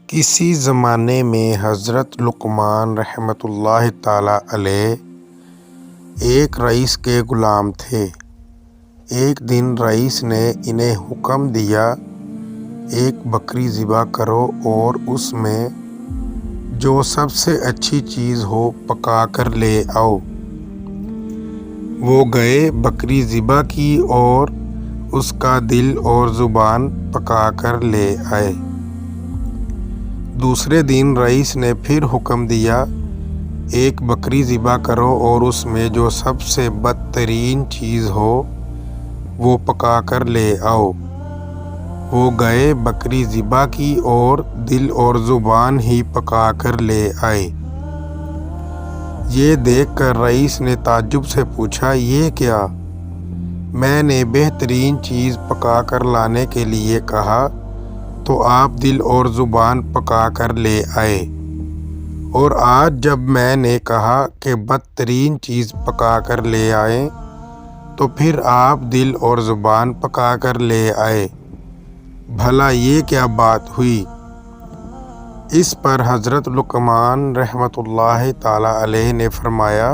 کسی زمانے میں حضرت لقمان رحمۃ اللہ تعالیٰ علیہ ایک رئیس کے غلام تھے۔ ایک دن رئیس نے انہیں حکم دیا، ایک بکری ذبح کرو اور اس میں جو سب سے اچھی چیز ہو پکا کر لے آؤ۔ وہ گئے، بکری ذبح کی اور اس کا دل اور زبان پکا کر لے آئے۔ دوسرے دن رئیس نے پھر حکم دیا، ایک بکری ذبح کرو اور اس میں جو سب سے بدترین چیز ہو وہ پکا کر لے آؤ۔ وہ گئے، بکری ذبح کی اور دل اور زبان ہی پکا کر لے آئے۔ یہ دیکھ کر رئیس نے تعجب سے پوچھا، یہ کیا؟ میں نے بہترین چیز پکا کر لانے کے لیے کہا تو آپ دل اور زبان پکا کر لے آئے، اور آج جب میں نے کہا کہ بدترین چیز پکا کر لے آئیں تو پھر آپ دل اور زبان پکا کر لے آئے۔ بھلا یہ کیا بات ہوئی؟ اس پر حضرت لقمان رحمۃ اللہ تعالیٰ علیہ نے فرمایا،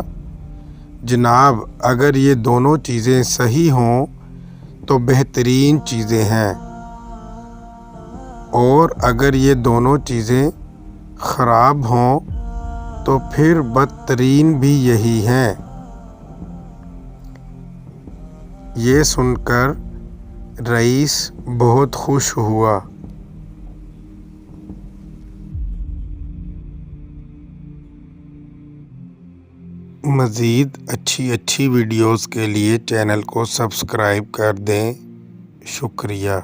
جناب، اگر یہ دونوں چیزیں صحیح ہوں تو بہترین چیزیں ہیں، اور اگر یہ دونوں چیزیں خراب ہوں تو پھر بدترین بھی یہی ہیں۔ یہ سن کر رئیس بہت خوش ہوا۔ مزید اچھی ویڈیوز کے لیے چینل کو سبسکرائب کر دیں۔ شکریہ۔